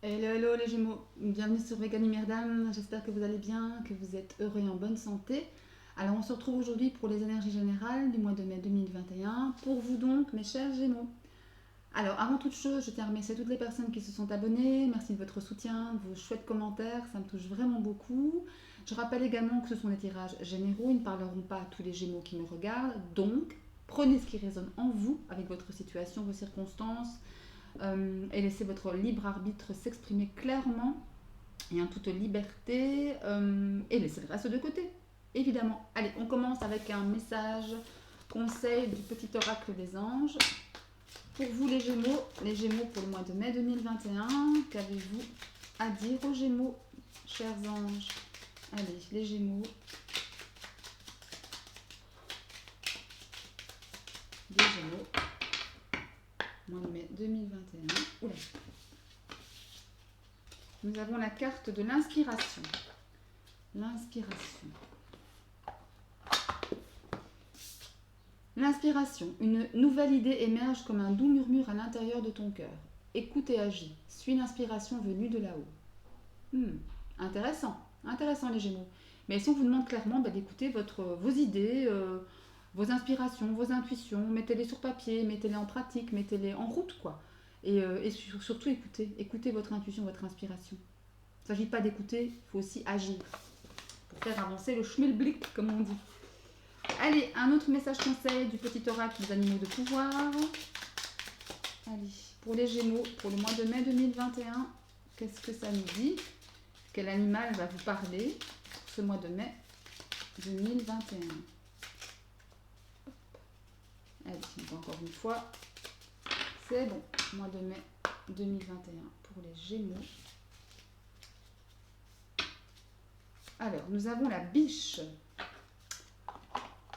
Hello, hello les Gémeaux, bienvenue sur Vegan Merdam, j'espère que vous allez bien, que vous êtes heureux et en bonne santé. Alors on se retrouve aujourd'hui pour les énergies générales du mois de mai 2021, pour vous donc mes chers Gémeaux. Alors avant toute chose, je tiens à remercier toutes les personnes qui se sont abonnées, merci de votre soutien, de vos chouettes commentaires, ça me touche vraiment beaucoup. Je rappelle également que ce sont des tirages généraux, ils ne parleront pas à tous les Gémeaux qui me regardent, donc prenez ce qui résonne en vous, avec votre situation, vos circonstances, et laissez votre libre arbitre s'exprimer clairement et en toute liberté, et laissez le reste de côté, évidemment. Allez, on commence avec un message conseil du petit oracle des anges. Pour vous les Gémeaux pour le mois de mai 2021, qu'avez-vous à dire aux Gémeaux, chers anges? Allez, les Gémeaux, les Gémeaux, mois de mai 2021. Oula. Nous avons la carte de l'inspiration. L'inspiration. L'inspiration. Une nouvelle idée émerge comme un doux murmure à l'intérieur de ton cœur. Écoute et agis. Suis l'inspiration venue de là-haut. Intéressant. Intéressant les Gémeaux. Mais si on vous demande clairement d'écouter vos idées, vos inspirations, vos intuitions, mettez-les sur papier, mettez-les en pratique, mettez-les en route, quoi. Et surtout écoutez votre intuition, votre inspiration. Il ne s'agit pas d'écouter, il faut aussi agir pour faire avancer le schmilblick, comme on dit. Allez, un autre message conseil du petit oracle des animaux de pouvoir. Allez, pour les Gémeaux, pour le mois de mai 2021, qu'est-ce que ça nous dit? Quel animal va vous parler pour ce mois de mai 2021? Allez, encore une fois, c'est bon, mois de mai 2021 pour les Gémeaux. Alors, nous avons la biche.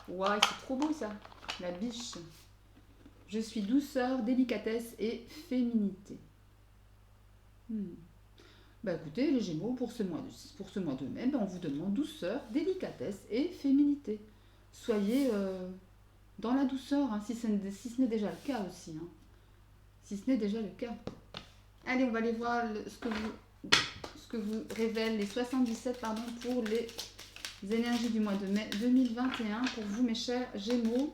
Waouh, c'est trop beau ça, la biche. Je suis douceur, délicatesse et féminité. Bah écoutez, les Gémeaux, pour ce mois de mai, on vous demande douceur, délicatesse et féminité. Soyez dans la douceur, hein, si ce n'est déjà le cas aussi. Hein. Si ce n'est déjà le cas. Allez, on va aller voir ce que vous révèlent les 77 pour les énergies du mois de mai 2021 pour vous, mes chers Gémeaux.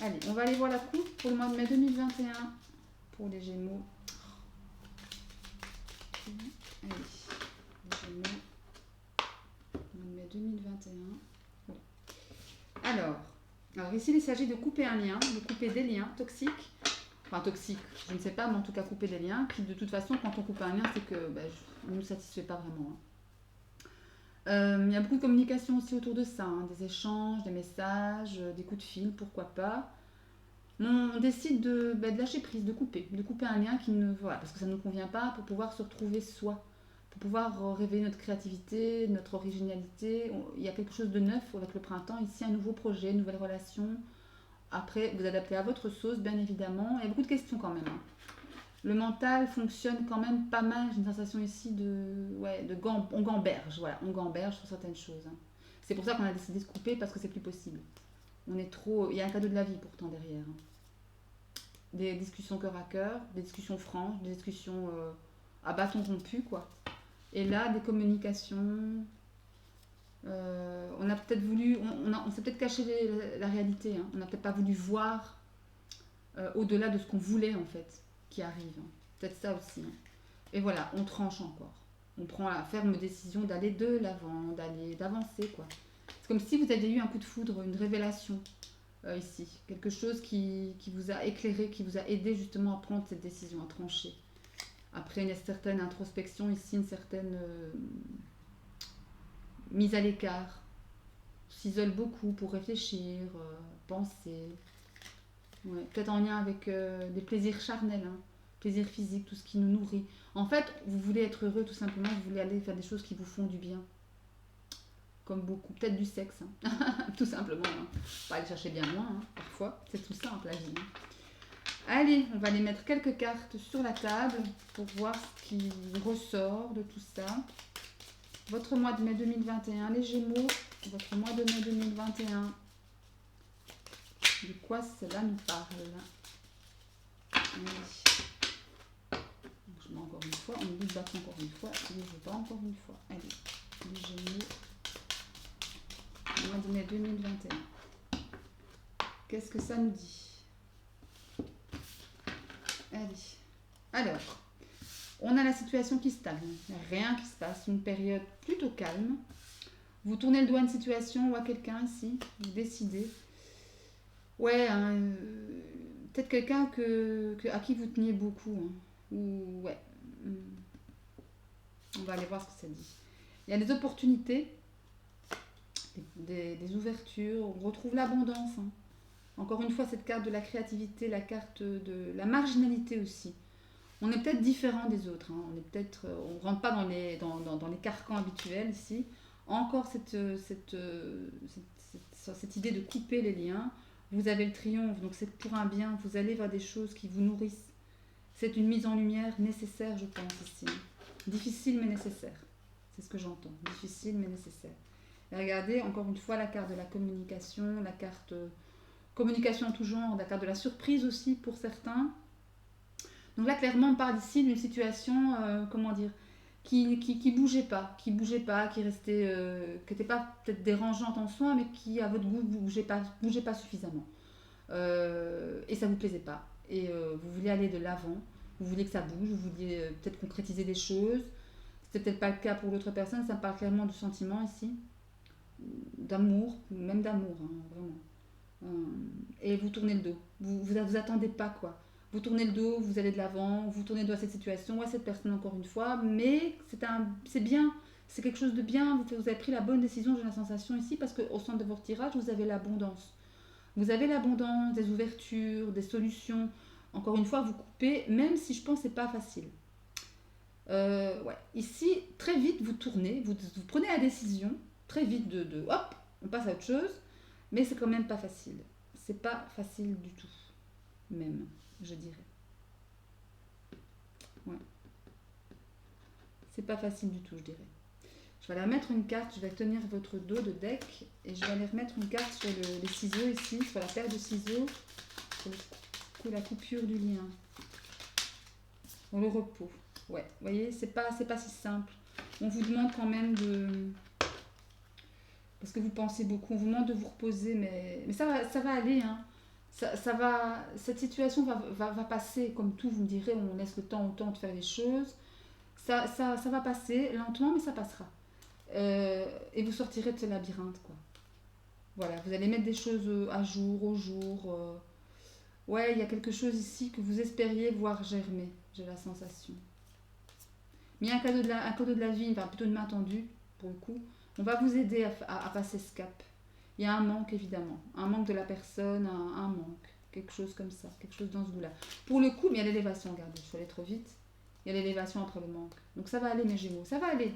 Allez, on va aller voir la coupe pour le mois de mai 2021 pour les Gémeaux. Allez, les Gémeaux, mois de mai 2021. Voilà. Alors ici, il s'agit de couper un lien, de couper des liens toxiques. Enfin, toxiques, je ne sais pas, mais en tout cas, couper des liens qui, de toute façon, quand on coupe un lien, c'est que ne nous satisfait pas vraiment. Il y a beaucoup de communication aussi autour de ça, hein, des échanges, des messages, des coups de fil, pourquoi pas. On décide de lâcher prise, de couper un lien qui ne, voilà, parce que ça ne nous convient pas, pour pouvoir se retrouver soi, pour pouvoir révéler notre créativité, notre originalité. Il y a quelque chose de neuf avec le printemps, ici un nouveau projet, une nouvelle relation. Après, vous adaptez à votre sauce, bien évidemment. Il y a beaucoup de questions quand même. Hein. Le mental fonctionne quand même pas mal. J'ai une sensation ici on gamberge, voilà, on gamberge sur certaines choses. Hein. C'est pour ça qu'on a décidé de couper parce que c'est plus possible. On est trop, il y a un cadeau de la vie pourtant derrière. Hein. Des discussions cœur à cœur, des discussions franches, des discussions à bâton rompu, quoi. Et là, des communications. On a peut-être voulu, on s'est peut-être caché la réalité. Hein. On n'a peut-être pas voulu voir au-delà de ce qu'on voulait en fait, qui arrive. Hein. Peut-être ça aussi. Hein. Et voilà, on tranche encore. On prend la ferme décision d'aller de l'avant, d'avancer quoi. C'est comme si vous aviez eu un coup de foudre, une révélation ici, quelque chose qui vous a éclairé, qui vous a aidé justement à prendre cette décision, à trancher. Après une certaine introspection ici, une certaine mise à l'écart, s'isole beaucoup pour réfléchir, penser. Ouais, peut-être en lien avec des plaisirs charnels, hein, plaisirs physiques, tout ce qui nous nourrit. En fait, vous voulez être heureux tout simplement, vous voulez aller faire des choses qui vous font du bien. Comme beaucoup, peut-être du sexe, hein. Tout simplement. Hein. Pas aller chercher bien loin, hein, parfois. C'est tout simple la vie. Hein. Allez, on va aller mettre quelques cartes sur la table pour voir ce qui ressort de tout ça. Votre mois de mai 2021, les Gémeaux, votre mois de mai 2021. De quoi cela nous parle? Oui. Je mets encore encore une fois. On oublie de battre encore une fois. Je ne veux pas encore une fois. Allez, les Gémeaux. Mois de mai 2021. Qu'est-ce que ça nous dit? Allez. Alors, on a la situation qui stagne. Il n'y a rien qui se passe. Une période plutôt calme. Vous tournez le doigt à une situation ou à quelqu'un ici. Vous décidez. Ouais, hein, peut-être quelqu'un à qui vous teniez beaucoup. Hein. Ou ouais. On va aller voir ce que ça dit. Il y a des opportunités, des ouvertures. On retrouve l'abondance. Hein. Encore une fois, cette carte de la créativité, la carte de la marginalité aussi. On est peut-être différent des autres. Hein. On ne rentre pas dans les carcans habituels ici. Encore cette idée de couper les liens. Vous avez le triomphe, donc c'est pour un bien. Vous allez vers des choses qui vous nourrissent. C'est une mise en lumière nécessaire, je pense, ici. Difficile mais nécessaire. C'est ce que j'entends. Difficile mais nécessaire. Et regardez, encore une fois, la carte de la communication, la carte communication en tout genre, la carte de la surprise aussi pour certains. Donc là, clairement, on parle ici d'une situation, comment dire, qui bougeait pas, qui restait, qui n'était pas peut-être dérangeante en soi, mais qui, à votre goût, bougeait pas suffisamment. Et ça vous plaisait pas. Et vous vouliez aller de l'avant, vous vouliez que ça bouge, vous vouliez peut-être concrétiser des choses. C'était peut-être pas le cas pour l'autre personne, ça parle clairement de sentiments ici, d'amour, même d'amour, hein, vraiment. Et vous tournez le dos, vous attendez pas quoi. Vous tournez le dos, vous allez de l'avant, vous tournez le dos à cette situation, ou à cette personne encore une fois, mais c'est bien, c'est quelque chose de bien, vous avez pris la bonne décision, j'ai la sensation ici, parce qu'au centre de votre tirage, vous avez l'abondance. Vous avez l'abondance, des ouvertures, des solutions. Encore une fois, vous coupez, même si je pense que c'est pas facile. Ouais. Ici, très vite, vous tournez, vous prenez la décision, très vite hop, on passe à autre chose, mais c'est quand même pas facile. C'est pas facile du tout, même, je dirais. Ouais. C'est pas facile du tout, je dirais. Je vais aller remettre une carte, je vais tenir votre dos de deck et je vais aller remettre une carte sur les ciseaux ici, sur la paire de ciseaux, sur la coupure du lien, dans le repos. Ouais, vous voyez, c'est pas si simple. On vous demande quand même parce que vous pensez beaucoup, on vous demande de vous reposer, mais ça va aller, hein. Cette situation va passer, comme tout, vous me direz, on laisse le temps au temps de faire les choses. Ça va passer lentement, mais ça passera. Et vous sortirez de ce labyrinthe, quoi. Voilà, vous allez mettre des choses à jour, au jour. Ouais, il y a quelque chose ici que vous espériez voir germer, j'ai la sensation. Mais il y a un cadeau de la vie, enfin plutôt une main tendue, pour le coup. On va vous aider à passer ce cap. Il y a un manque, évidemment. Un manque de la personne, un manque. Quelque chose comme ça, quelque chose dans ce goût-là. Pour le coup, mais il y a l'élévation, regardez, je vais aller trop vite. Il y a l'élévation entre le manque. Donc ça va aller, mes Gémeaux. Ça va aller.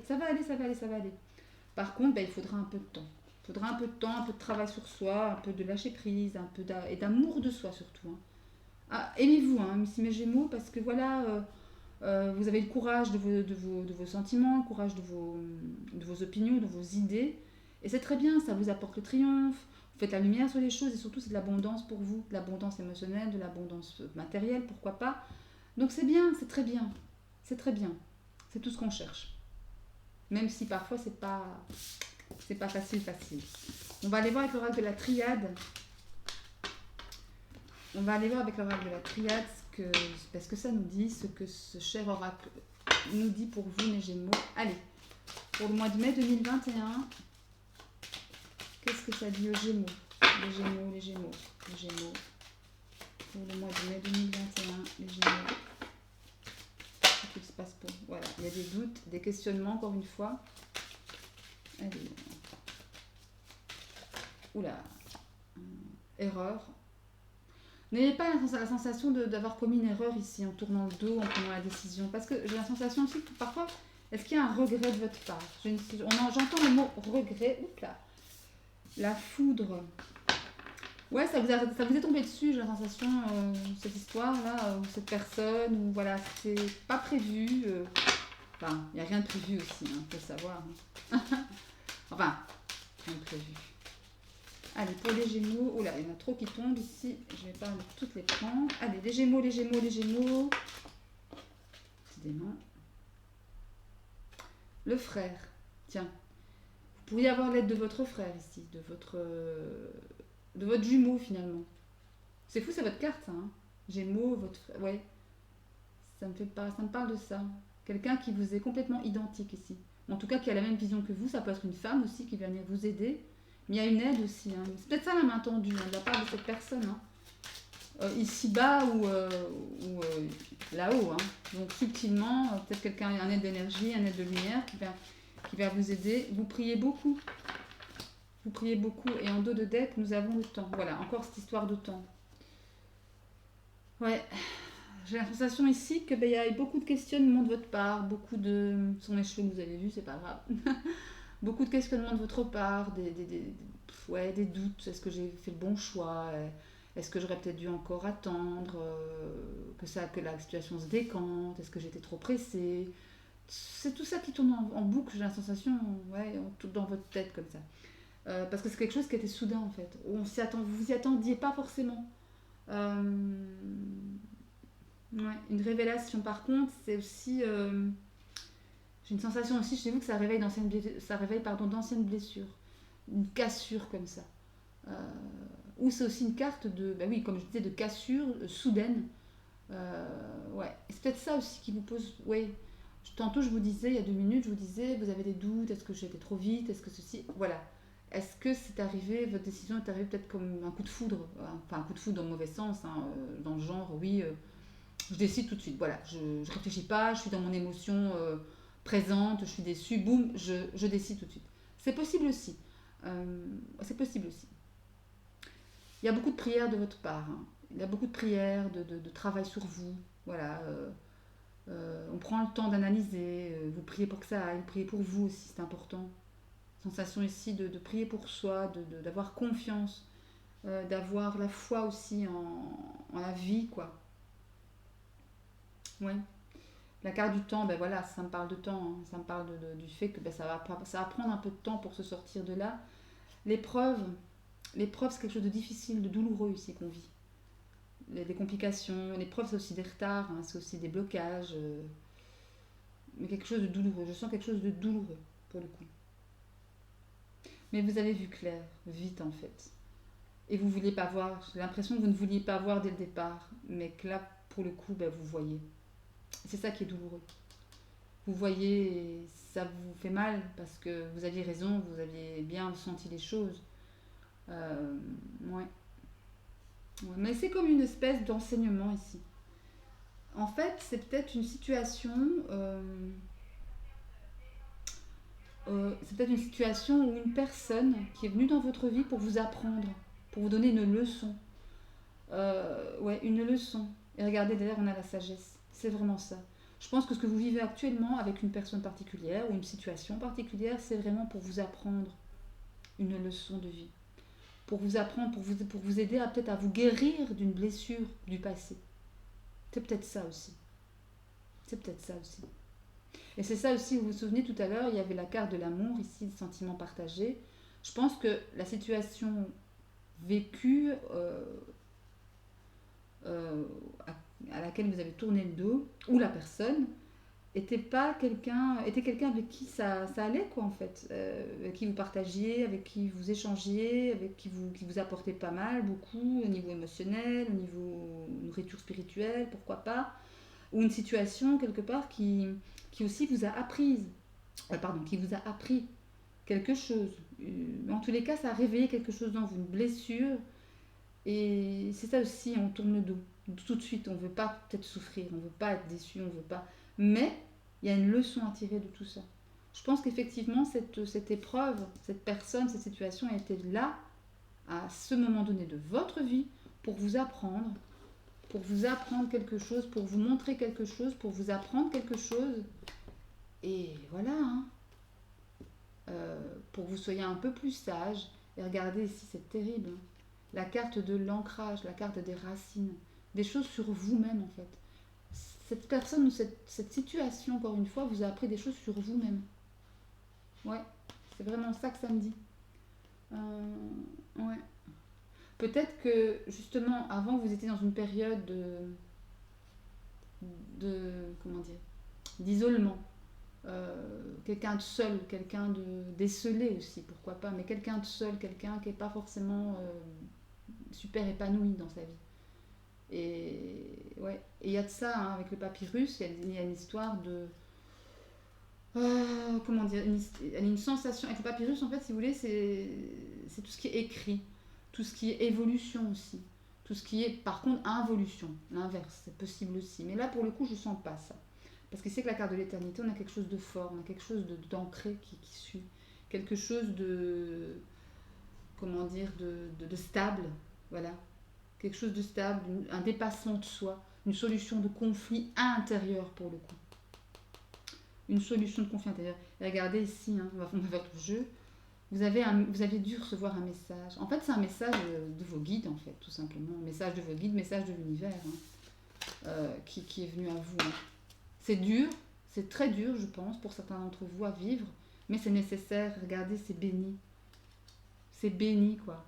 Par contre, il faudra un peu de temps. Il faudra un peu de temps, un peu de travail sur soi, un peu de lâcher prise, un peu et d'amour de soi surtout. Hein. Ah, aimez-vous, hein, mes Gémeaux, parce que voilà, vous avez le courage de vos sentiments, le courage de vos opinions, de vos idées. Et c'est très bien, ça vous apporte le triomphe. Vous faites la lumière sur les choses et surtout c'est de l'abondance pour vous, de l'abondance émotionnelle, de l'abondance matérielle, pourquoi pas. Donc c'est bien, c'est très bien. C'est très bien. C'est tout ce qu'on cherche. Même si parfois c'est pas facile. On va aller voir avec l'oracle de la triade. Parce que ça nous dit ce que ce cher oracle nous dit pour vous, mes Gémeaux. Allez, pour le mois de mai 2021, qu'est-ce que ça dit aux Gémeaux? Les Gémeaux. Pour le mois de mai 2021, les Gémeaux. Qu'est-ce qui se passe pour... Voilà, il y a des doutes, des questionnements, encore une fois. Allez. Oula. Erreur. N'ayez pas la sensation d'avoir commis une erreur ici, en tournant le dos, en prenant la décision. Parce que j'ai la sensation aussi que parfois, est-ce qu'il y a un regret de votre part? J'entends le mot regret. Oups là. La foudre. Ouais, ça vous est tombé dessus, j'ai la sensation, cette histoire-là, ou cette personne, ou voilà, c'est pas prévu. Enfin, il n'y a rien de prévu aussi, il faut le savoir. Hein. Enfin, rien de prévu. Allez, pour les Gémeaux, oh là, il y en a trop qui tombent ici, je vais pas toutes les prendre. Allez, les Gémeaux. Décidément, Le frère. Tiens, vous pourriez avoir l'aide de votre frère ici, de votre jumeau finalement. C'est fou, c'est votre carte, ça, hein. Gémeaux, votre frère. Ouais, ça me parle de ça. Quelqu'un qui vous est complètement identique ici. En tout cas, qui a la même vision que vous. Ça peut être une femme aussi qui vient venir vous aider. Mais il y a une aide aussi, hein. C'est peut-être ça la main tendue, hein, de la part de cette personne, hein. Ici-bas ou là-haut, hein. Donc subtilement, peut-être quelqu'un, un aide d'énergie, un aide de lumière qui va vous aider. Vous priez beaucoup. Vous priez beaucoup. Et en dos de deck, nous avons le temps. Voilà, encore cette histoire de temps. Ouais, j'ai la sensation ici que il y a eu beaucoup de questionnements de votre part, beaucoup de... Ce sont les cheveux que vous avez vus, c'est pas grave. Beaucoup de questionnements de votre part, ouais, des doutes. Est-ce que j'ai fait le bon choix? Est-ce que j'aurais peut-être dû encore attendre que la situation se décante? Est-ce que j'étais trop pressée? C'est tout ça qui tourne en boucle, j'ai la sensation, ouais, tout dans votre tête comme ça. Parce que c'est quelque chose qui était soudain en fait. Vous vous y attendiez pas forcément. Euh, ouais, une révélation par contre, c'est aussi... j'ai une sensation aussi chez vous que ça réveille d'anciennes blessures. Une cassure comme ça. Euh, ou c'est aussi une carte de, bah oui, comme je disais, de cassure soudaine. Ouais, et c'est peut-être ça aussi qui vous pose. Ouais, tantôt je vous disais, il y a 2 minutes, je vous disais, vous avez des doutes, est-ce que j'étais trop vite, est-ce que ceci. Voilà. Est-ce que c'est arrivé, votre décision est arrivée peut-être comme un coup de foudre, enfin un coup de foudre dans le mauvais sens, hein, dans le genre, oui, je décide tout de suite, voilà, je réfléchis pas, je suis dans mon émotion présente, je suis déçue, boum, je décide tout de suite. C'est possible aussi. C'est possible aussi. Il y a beaucoup de prières de votre part, hein. Il y a beaucoup de prières, de travail sur vous. Voilà. On prend le temps d'analyser. Vous priez pour que ça aille. Vous priez pour vous aussi, c'est important. Sensation ici de prier pour soi, d'avoir confiance, d'avoir la foi aussi en la vie, quoi. Ouais. La carte du temps, ben voilà, ça me parle de temps, hein. Ça me parle du fait que ben, ça va prendre un peu de temps pour se sortir de là. L'épreuve, l'épreuve c'est quelque chose de difficile, de douloureux ici qu'on vit. Des complications, l'épreuve c'est aussi des retards, hein, c'est aussi des blocages, mais quelque chose de douloureux. Je sens quelque chose de douloureux pour le coup. Mais vous avez vu clair, vite en fait. Et vous vouliez pas voir, j'ai l'impression que vous ne vouliez pas voir dès le départ, mais que là, pour le coup, ben, vous voyez. C'est ça qui est douloureux. Vous voyez, et ça vous fait mal parce que vous aviez raison, vous aviez bien senti les choses. Euh, ouais. Ouais. Mais c'est comme une espèce d'enseignement ici. En fait, c'est peut-être une situation. C'est peut-être une situation où une personne qui est venue dans votre vie pour vous apprendre, pour vous donner une leçon. Ouais, une leçon. Et regardez, d'ailleurs, on a la sagesse. C'est vraiment ça. Je pense que ce que vous vivez actuellement avec une personne particulière ou une situation particulière, c'est vraiment pour vous apprendre une leçon de vie. Pour vous apprendre, pour vous aider à peut-être à vous guérir d'une blessure du passé. C'est peut-être ça aussi. C'est peut-être ça aussi. Et c'est ça aussi, vous vous souvenez tout à l'heure, il y avait la carte de l'amour, ici, le sentiment partagé. Je pense que la situation vécue, euh, à laquelle vous avez tourné le dos, ou la personne, était quelqu'un avec qui ça allait, quoi, en fait. Avec qui vous partagiez, avec qui vous échangiez, avec qui vous apportait pas mal, beaucoup, au niveau émotionnel, au niveau nourriture spirituelle, pourquoi pas. Ou une situation, quelque part, qui aussi vous a apprise, pardon, qui vous a appris quelque chose. En tous les cas, ça a réveillé quelque chose dans vous, une blessure. Et c'est ça aussi, on tourne le dos. Tout de suite, on ne veut pas peut-être souffrir, on ne veut pas être déçu, on ne veut pas. Mais il y a une leçon à tirer de tout ça. Je pense qu'effectivement, cette épreuve, cette personne, cette situation était là à ce moment donné de votre vie pour vous apprendre quelque chose, pour vous montrer quelque chose, pour vous apprendre quelque chose. Et voilà, hein. Pour que vous soyez un peu plus sage. Et regardez ici, c'est terrible, hein. La carte de l'ancrage, la carte des racines, des choses sur vous-même en fait. Cette personne ou cette situation, encore une fois, vous a appris des choses sur vous-même. Ouais, c'est vraiment ça que ça me dit. Ouais. Peut-être que justement, avant, vous étiez dans une période comment dire, d'isolement. quelqu'un de seul, quelqu'un de décelé aussi, pourquoi pas, mais quelqu'un de seul, quelqu'un qui n'est pas forcément super épanoui dans sa vie. Et ouais, et il y a de ça hein, avec le papyrus, il y a une histoire de comment dire, une sensation avec le papyrus en fait, si vous voulez, c'est tout ce qui est écrit, tout ce qui est évolution aussi, tout ce qui est par contre involution, l'inverse, c'est possible aussi. Mais là pour le coup, je sens pas ça. Parce que c'est que la carte de l'éternité, on a quelque chose de fort, on a quelque chose d'ancré qui suit, quelque chose de, comment dire, de stable, voilà. Quelque chose de stable, un dépassement de soi, une solution de conflit intérieur pour le coup. Une solution de conflit intérieur. Et regardez ici, hein, on va faire le jeu. Vous avez dû recevoir un message. En fait, c'est un message de vos guides, en fait, tout simplement. Message de vos guides, message de l'univers, qui est venu à vous. Hein. C'est dur, c'est très dur, je pense, pour certains d'entre vous à vivre, mais c'est nécessaire. Regardez, c'est béni. C'est béni, quoi.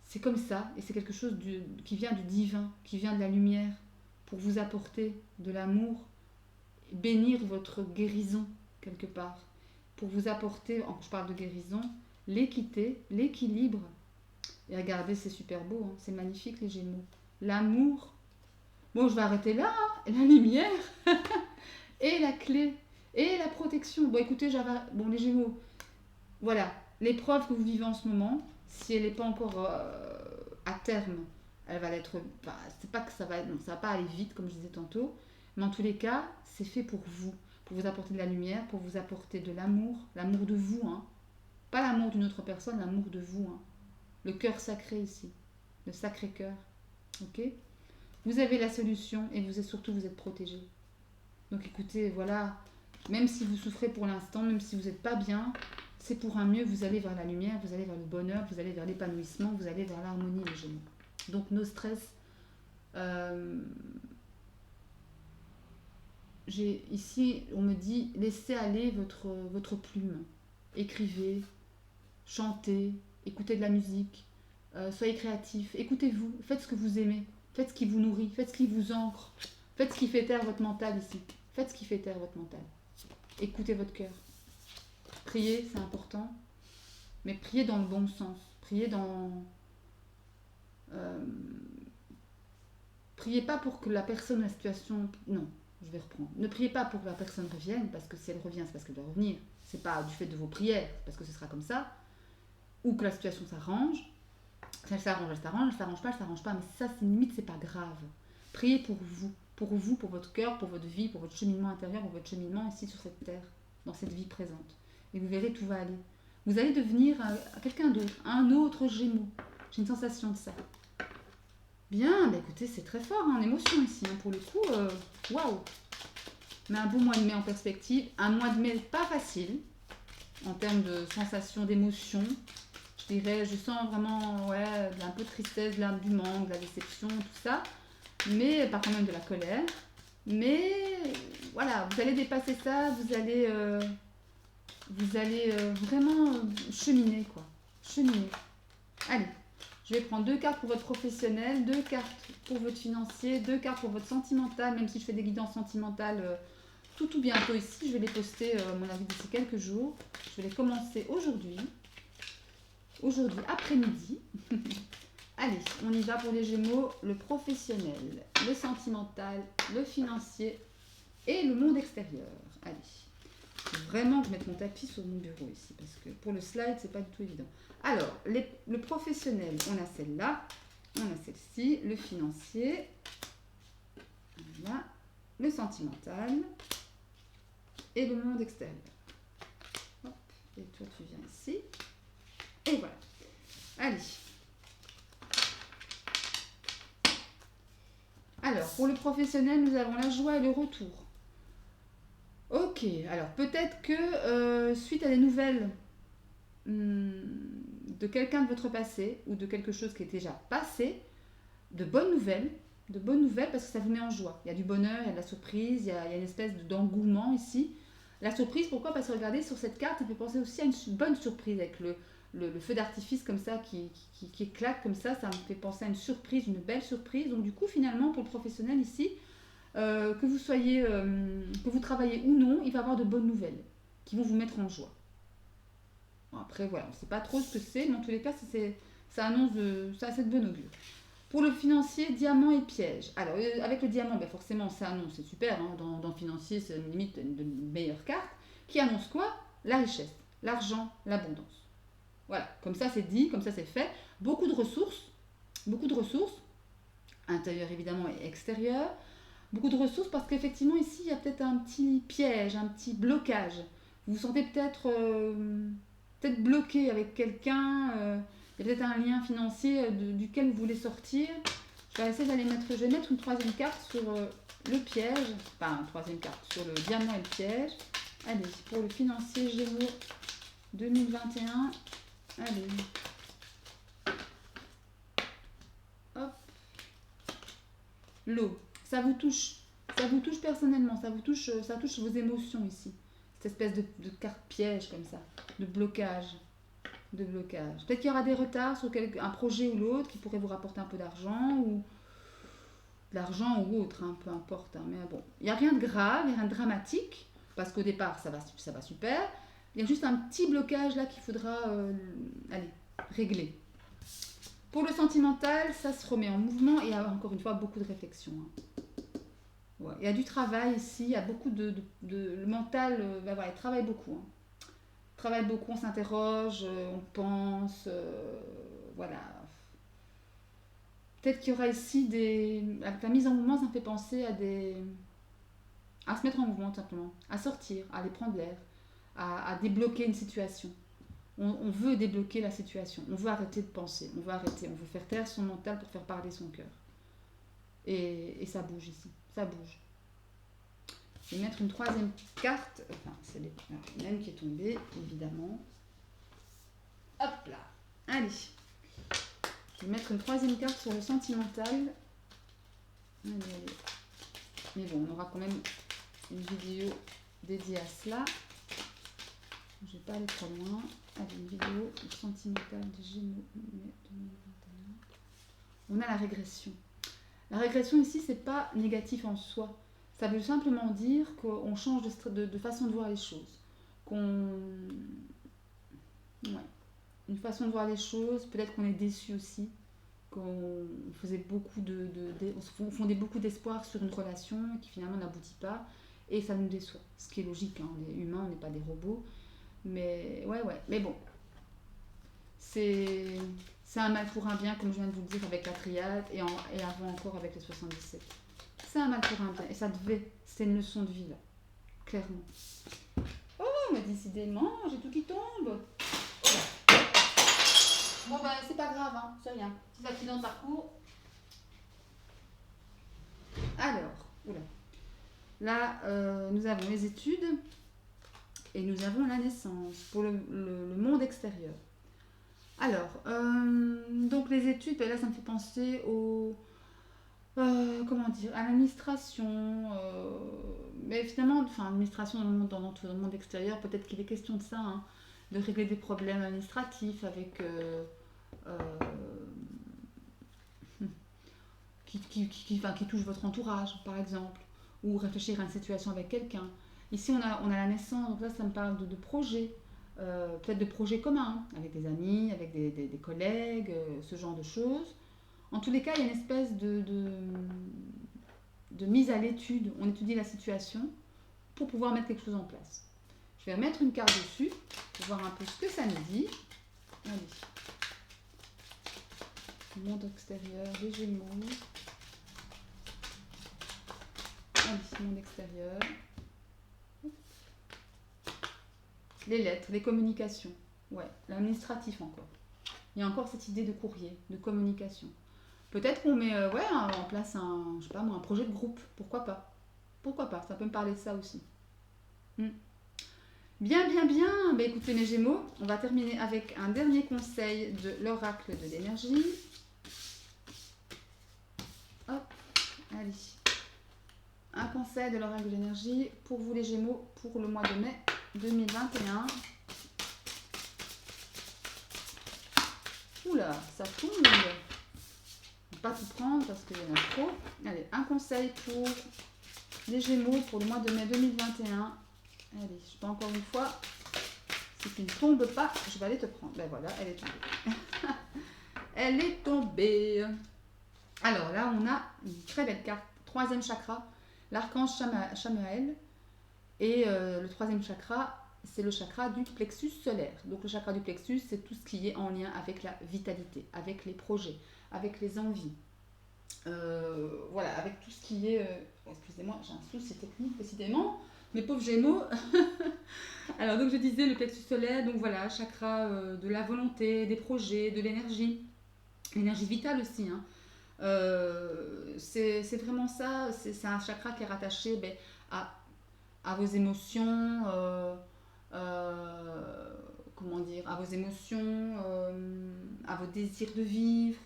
C'est comme ça, et c'est quelque chose qui vient du divin, qui vient de la lumière, pour vous apporter de l'amour, bénir votre guérison, quelque part, pour vous apporter, je parle de guérison, l'équité, l'équilibre. Et regardez, c'est super beau, hein, c'est magnifique les Gémeaux. L'amour. Bon, je vais arrêter là, hein, la lumière, et la clé, et la protection. Bon, écoutez, bon, les Gémeaux, voilà, l'épreuve que vous vivez en ce moment, si elle n'est pas encore à terme, elle va l'être. Bah, c'est pas que ça va, non, ça va pas aller vite comme je disais tantôt, mais en tous les cas, c'est fait pour vous apporter de la lumière, pour vous apporter de l'amour de vous, hein. Pas l'amour d'une autre personne, l'amour de vous, hein. Le cœur sacré ici, le sacré cœur, ok. Vous avez la solution et surtout vous êtes protégé. Donc écoutez, voilà, même si vous souffrez pour l'instant, même si vous n'êtes pas bien, c'est pour un mieux, vous allez vers la lumière, vous allez vers le bonheur, vous allez vers l'épanouissement, vous allez vers l'harmonie, les Gémeaux. Donc nos stress, ici, on me dit, laissez aller votre plume, écrivez, chantez, écoutez de la musique, soyez créatifs, écoutez-vous, faites ce que vous aimez, faites ce qui vous nourrit, faites ce qui vous ancre, faites ce qui fait taire votre mental ici, faites ce qui fait taire votre mental, écoutez votre cœur. Priez, c'est important, mais priez dans le bon sens. Priez priez pas pour que la personne, la situation... Non, je vais reprendre. Ne priez pas pour que la personne revienne, parce que si elle revient, c'est parce qu'elle doit revenir. C'est pas du fait de vos prières, parce que ce sera comme ça. Ou que la situation s'arrange. Si elle s'arrange, elle s'arrange. Elle s'arrange pas, elle s'arrange pas. Mais ça, c'est limite, c'est pas grave. Priez pour vous. Pour vous, pour votre cœur, pour votre vie, pour votre cheminement intérieur, pour votre cheminement ici sur cette terre, dans cette vie présente. Et vous verrez, tout va aller. Vous allez devenir quelqu'un d'autre, un autre Gémeaux. J'ai une sensation de ça. Bien, bah écoutez, c'est très fort en émotion ici. Hein. Pour le coup, waouh. Mais un beau mois de mai en perspective. Un mois de mai pas facile en termes de sensation, d'émotion. Je dirais, je sens vraiment un peu de tristesse, du manque, de la déception, tout ça. Mais par contre même de la colère. Mais voilà, vous allez dépasser ça, vous allez vraiment cheminer, quoi. Cheminer. Allez, je vais prendre 2 cartes pour votre professionnel, 2 cartes pour votre financier, 2 cartes pour votre sentimental, même si je fais des guidances sentimentales tout bientôt ici. Je vais les poster, à mon avis, d'ici quelques jours. Je vais les commencer aujourd'hui après-midi. Allez, on y va pour les Gémeaux, le professionnel, le sentimental, le financier et le monde extérieur. Allez. Il faut vraiment que je mette mon tapis sur mon bureau ici, parce que pour le slide, c'est pas du tout évident. Alors, le professionnel, on a celle-là, on a celle-ci, le financier, voilà, le sentimental et le monde extérieur. Hop, et toi, tu viens ici. Et voilà. Allez. Alors, pour le professionnel, nous avons la joie et le retour. Ok, alors peut-être que suite à des nouvelles de quelqu'un de votre passé ou de quelque chose qui est déjà passé, de bonnes nouvelles parce que ça vous met en joie. Il y a du bonheur, il y a de la surprise, il y a une espèce d'engouement ici. La surprise, pourquoi? Parce que regardez, sur cette carte, ça fait penser aussi à une bonne surprise avec le feu d'artifice comme ça qui éclate comme ça me fait penser à une surprise, une belle surprise. Donc du coup, finalement, pour le professionnel ici, que vous soyez, que vous travaillez ou non, il va y avoir de bonnes nouvelles qui vont vous mettre en joie. Bon, après, voilà, on ne sait pas trop ce que c'est, mais en tous les cas, ça annonce ça a cette bonne augure. Pour le financier, diamant et piège. Alors, avec le diamant, ben forcément, ça annonce, c'est super, hein, dans le financier, c'est limite une meilleure carte, qui annonce quoi? La richesse, l'argent, l'abondance. Voilà, comme ça c'est dit, comme ça c'est fait. Beaucoup de ressources, intérieures évidemment et extérieures. Beaucoup de ressources parce qu'effectivement ici il y a peut-être un petit piège, un petit blocage. Vous vous sentez peut-être bloqué avec quelqu'un, il y a peut-être un lien financier duquel vous voulez sortir. Je vais essayer je vais mettre une troisième carte sur le piège, enfin une troisième carte sur le diamant et le piège. Allez, pour le financier Gémeaux 2021, allez. Hop. L'eau. Ça vous touche personnellement, ça touche vos émotions ici. Cette espèce de carte piège comme ça, de blocage. Peut-être qu'il y aura des retards sur un projet ou l'autre qui pourrait vous rapporter un peu d'argent ou de l'argent ou autre, hein, peu importe. Hein, mais bon, il n'y a rien de grave, il n'y a rien de dramatique parce qu'au départ ça va super. Il y a juste un petit blocage là qu'il faudra régler. Pour le sentimental, ça se remet en mouvement et il y a encore une fois beaucoup de réflexion. Hein. Ouais, il y a du travail ici, il y a beaucoup le mental, voilà, il travaille beaucoup. Hein. Il travaille beaucoup, on s'interroge, on pense, voilà. Peut-être qu'il y aura ici avec la mise en mouvement, ça me fait penser à se mettre en mouvement tout simplement, à sortir, à aller prendre l'air, à débloquer une situation. On veut débloquer la situation, on veut arrêter de penser, on veut faire taire son mental pour faire parler son cœur. Et ça bouge ici, ça bouge. Je vais mettre une troisième carte, enfin c'est la même qui est tombée, évidemment. Hop là, allez. Je vais mettre une troisième carte sur le sentimental. Allez. Mais bon, on aura quand même une vidéo dédiée à cela. Je ne vais pas aller trop loin. Allez, une vidéo sentimentale de Gémeaux 2021. On a la régression. La régression ici, c'est pas négatif en soi. Ça veut simplement dire qu'on change de façon de voir les choses. Une façon de voir les choses, peut-être qu'on est déçu aussi, qu'on faisait on fondait beaucoup d'espoir sur une relation qui finalement n'aboutit pas et ça nous déçoit. Ce qui est logique, hein, on est humains, on n'est pas des robots. Mais mais bon, c'est un mal pour un bien, comme je viens de vous le dire avec la triade et avant encore avec les 77. C'est un mal pour un bien et c'était une leçon de vie là, clairement. Oh, mais décidément, j'ai tout qui tombe. Bon ben c'est pas grave, hein, c'est rien. Petit accident de parcours. Alors, là nous avons les études et nous avons la naissance pour le monde extérieur. Alors, donc les études, ben là ça me fait penser à l'administration, mais finalement, l'administration dans le monde extérieur, peut-être qu'il est question de ça, hein, de régler des problèmes administratifs avec qui touchent votre entourage, par exemple, ou réfléchir à une situation avec quelqu'un. Ici, on a la naissance, donc là, ça me parle de projets, peut-être de projets communs, avec des amis, avec des collègues, ce genre de choses. En tous les cas, il y a une espèce de mise à l'étude. On étudie la situation pour pouvoir mettre quelque chose en place. Je vais remettre une carte dessus pour voir un peu ce que ça nous dit. Allez. Monde extérieur, les Gémeaux. Allez, monde extérieur. Les lettres, les communications. Ouais, l'administratif encore. Il y a encore cette idée de courrier, de communication. Peut-être qu'on met en place un projet de groupe. Pourquoi pas? Ça peut me parler de ça aussi. Bien. Ben, écoutez mes Gémeaux, on va terminer avec un dernier conseil de l'oracle de l'énergie. Hop, allez. Un conseil de l'oracle de l'énergie pour vous les Gémeaux pour le mois de mai 2021. Oula, ça tombe. Pas tout prendre parce qu'il y en a trop. Allez, un conseil pour les Gémeaux pour le mois de mai 2021. Allez, je sais pas encore une fois. Si tu ne tombes pas, je vais aller te prendre. Ben voilà, elle est tombée. Elle est tombée. Alors là, on a une très belle carte. Troisième chakra, l'archange Chamuel. Et le troisième chakra, c'est le chakra du plexus solaire. Donc le chakra du plexus, c'est tout ce qui est en lien avec la vitalité, avec les projets, avec les envies. Voilà, avec tout ce qui est... excusez-moi, j'ai un souci technique décidément. Mes pauvres Gémeaux. Alors donc je disais le plexus solaire, donc voilà, chakra de la volonté, des projets, de l'énergie. L'énergie vitale aussi, hein. C'est vraiment ça, c'est un chakra qui est rattaché à vos émotions, comment dire, à vos émotions, à vos désirs de vivre.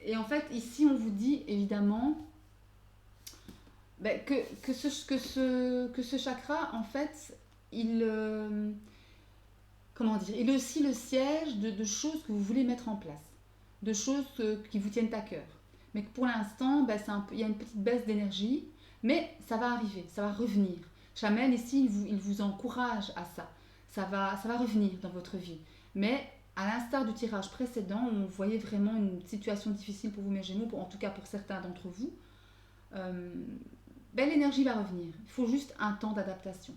Et en fait, ici, on vous dit évidemment que ce chakra, en fait, comment dire, il est aussi le siège de choses que vous voulez mettre en place, de choses qui vous tiennent à cœur. Mais que pour l'instant, il y a une petite baisse d'énergie, mais ça va arriver, ça va revenir. Chamel, ici, il vous encourage à ça. Ça va revenir dans votre vie. Mais à l'instar du tirage précédent, où on voyait vraiment une situation difficile pour vous, mes Gémeaux, en tout cas pour certains d'entre vous, l'énergie va revenir. Il faut juste un temps d'adaptation.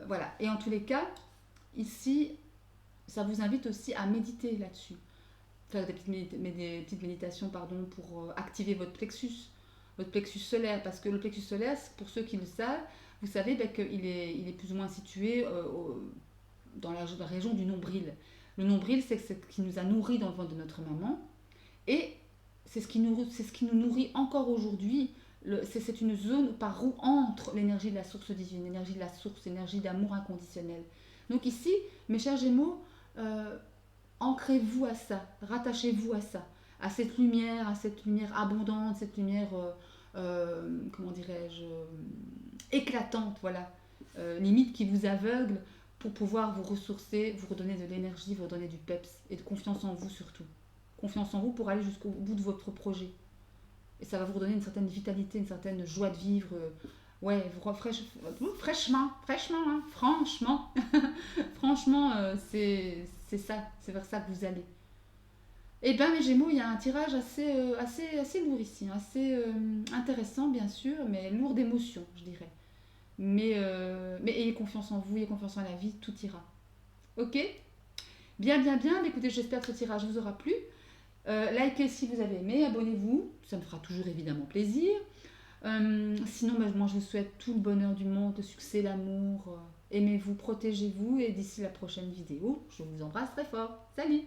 Voilà. Et en tous les cas, ici, ça vous invite aussi à méditer là-dessus. Faire des petites méditations pour activer votre plexus solaire. Parce que le plexus solaire, pour ceux qui le savent, vous savez qu'il est plus ou moins situé dans la région du nombril. Le nombril, c'est ce qui nous a nourris dans le ventre de notre maman. Et c'est ce qui nous nourrit encore aujourd'hui. C'est une zone par où entre l'énergie de la source divine, l'énergie de la source, l'énergie d'amour inconditionnel. Donc ici, mes chers Gémeaux, ancrez-vous à ça, rattachez-vous à ça, à cette lumière abondante, cette lumière, comment dirais-je, éclatante, voilà, limite qui vous aveugle pour pouvoir vous ressourcer, vous redonner de l'énergie, vous redonner du peps et de confiance en vous surtout. Confiance en vous pour aller jusqu'au bout de votre projet. Et ça va vous redonner une certaine vitalité, une certaine joie de vivre. Ouais, fraîchement, hein, franchement. Franchement, c'est ça, c'est vers ça que vous allez. Et bien, mes Gémeaux, il y a un tirage assez lourd ici, assez intéressant, bien sûr, mais lourd d'émotions, je dirais. Mais ayez confiance en vous, ayez confiance en la vie, tout ira. Ok? Bien. Écoutez, j'espère que ce tirage vous aura plu. Likez si vous avez aimé, abonnez-vous, ça me fera toujours évidemment plaisir. Sinon, moi je vous souhaite tout le bonheur du monde, le succès, l'amour. Aimez-vous, protégez-vous et d'ici la prochaine vidéo, je vous embrasse très fort. Salut!